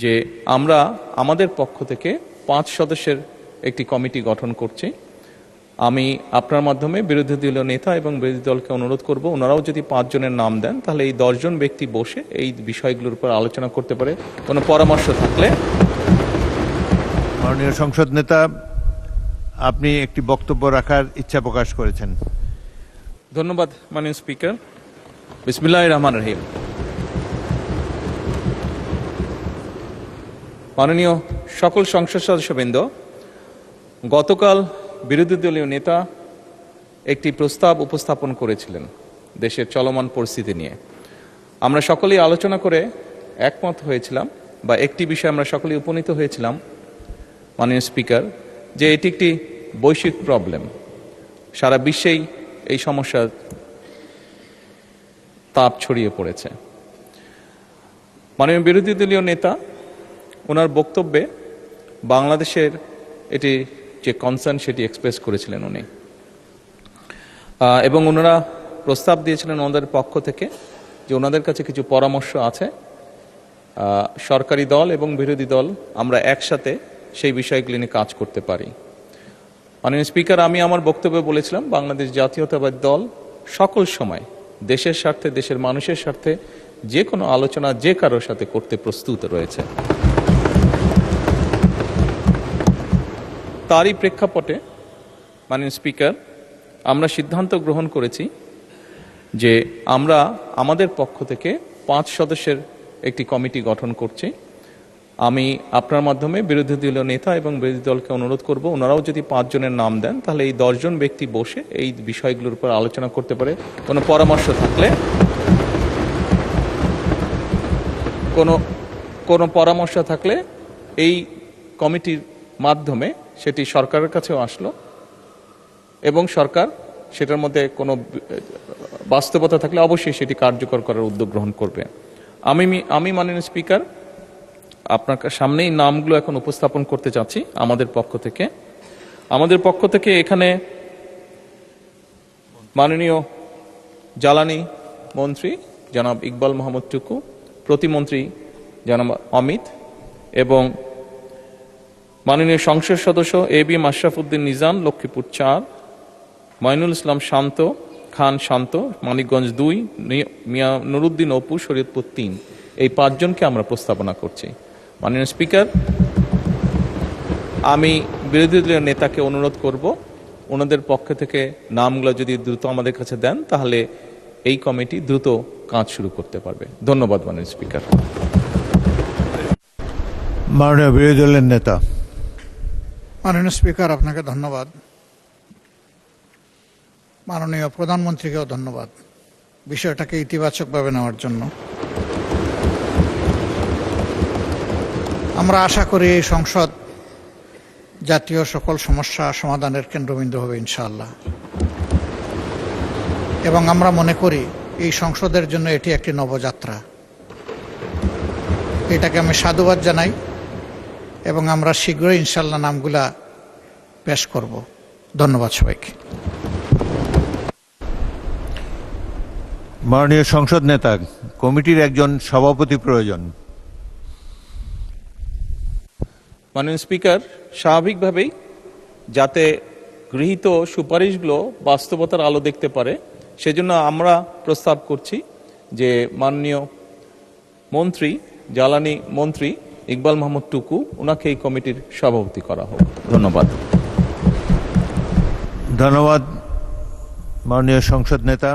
যে আমরা আমাদের পক্ষ থেকে 5 সদস্যের একটি কমিটি গঠন করছি। আমি আপনার মাধ্যমে বিরোধী দলীয় নেতা এবং বিরোধী দলকে অনুরোধ করব, ওনারাও যদি 5 জনের নাম দেন তাহলে এই 10 জন ব্যক্তি বসে এই বিষয়গুলোর উপর আলোচনা করতে পারে। কোনো পরামর্শ থাকলে। মাননীয় সংসদ নেতা, আপনি একটি বক্তব্য রাখার ইচ্ছা প্রকাশ করেছেন। ধন্যবাদ মাননীয় স্পিকার। বিসমিল্লাহির রহমানির রহিম। মাননীয় সকল সংসদ সদস্যবৃন্দ, গতকাল বিরোধী দলীয় নেতা একটি প্রস্তাব উপস্থাপন করেছিলেন দেশের চলমান পরিস্থিতি নিয়ে। আমরা সকলেই আলোচনা করে একমত হয়েছিলাম, বা একটি বিষয়ে আমরা সকলেই উপনীত হয়েছিলাম মাননীয় স্পিকার, যে এটি একটি বৈশ্বিক প্রবলেম। সারা বিশ্বেই এই সমস্যার তাপ ছড়িয়ে পড়েছে। মাননীয় বিরোধী দলীয় নেতা ওনার বক্তব্যে বাংলাদেশের এটি যে কনসার্ন সেটি এক্সপ্রেস করেছিলেন উনি, এবং ওনারা প্রস্তাব দিয়েছিলেন ওনাদের পক্ষ থেকে যে ওনাদের কাছে কিছু পরামর্শ আছে। সরকারি দল এবং বিরোধী দল আমরা একসাথে সেই বিষয়গুলি নিয়ে কাজ করতে পারি। মাননীয় স্পিকার, আমি আমার বক্তব্যে বলেছিলাম বাংলাদেশ জাতীয়তাবাদী দল সকল সময় দেশের স্বার্থে, দেশের মানুষের স্বার্থে যে কোনো আলোচনা যে কারোর সাথে করতে প্রস্তুত রয়েছে। তারই প্রেক্ষাপটে মাননীয় স্পিকার, আমরা সিদ্ধান্ত গ্রহণ করেছি যে আমরা আমাদের পক্ষ থেকে 5 সদস্যের একটি কমিটি গঠন করছি। আমি আপনার মাধ্যমে বিরোধী দলীয় নেতা এবং বিরোধী দলকে অনুরোধ করব, ওনারাও যদি 5 জনের নাম দেন তাহলে এই 10 জন ব্যক্তি বসে এই বিষয়গুলোর উপর আলোচনা করতে পারে। কোনো পরামর্শ থাকলে কোনো পরামর্শ থাকলে এই কমিটির মাধ্যমে সেটি সরকারের কাছেও আসলো, এবং সরকার সেটার মধ্যে কোনো বাস্তবতা থাকলে অবশ্যই সেটি কার্যকর করার উদ্যোগ গ্রহণ করবে। আমি মাননীয় স্পিকার আপনার সামনেই নামগুলো এখন উপস্থাপন করতে চাচ্ছি আমাদের পক্ষ থেকে। এখানে মাননীয় জ্বালানি মন্ত্রী জনাব ইকবাল মোহাম্মদ টুকু, প্রতিমন্ত্রী জনাব অমিত, এবং মাননীয় সংসদ সদস্য AB আশরাফ উদ্দিন নিজাম, লক্ষ্মীপুর 4, মঈনুল ইসলাম খান শান্ত, মানিকগঞ্জ 2, মিয়া নুরুদ্দিন অপু, শরীয়তপুর 3। এই 5 জনকে আমরা প্রস্তাবনা করছি। মাননীয় স্পিকার, আমি বিরোধী দলীয় নেতাকে অনুরোধ করব ওনাদের পক্ষ থেকে নামগুলো যদি দ্রুত আমাদের কাছে দেন তাহলে এই কমিটি দ্রুত কাজ শুরু করতে পারবে। ধন্যবাদ মাননীয় স্পিকার। মাননীয় বিরোধী দলের নেতা। মাননীয় স্পিকার, আপনাকে ধন্যবাদ। মাননীয় প্রধানমন্ত্রীকেও ধন্যবাদ বিষয়টাকে ইতিবাচকভাবে নেওয়ার জন্য। আমরা আশা করি এই সংসদ জাতীয় সকল সমস্যা সমাধানের কেন্দ্রবিন্দু হবে ইনশাআল্লাহ, এবং আমরা মনে করি এই সংসদের জন্য এটি একটি নবযাত্রা। এটাকে আমি সাধুবাদ জানাই, এবং আমরা শীঘ্রই ইনশাআল্লাহ নামগুলা পেশ করব। ধন্যবাদ সবাইকে। মাননীয় সংসদ নেতা, কমিটির একজন সভাপতি প্রয়োজন। মাননীয় স্পিকার, স্বাভাবিকভাবেই যাতে গৃহীত সুপারিশগুলো বাস্তবতার আলো দেখতে পারে সেজন্য আমরা প্রস্তাব করছি যে মাননীয় মন্ত্রী, জ্বালানি মন্ত্রী ইকবাল মোহাম্মদ টুকু, ওনাকে এই কমিটির সভাপতি করা হোক। ধন্যবাদ। ধন্যবাদ মাননীয় সংসদ নেতা।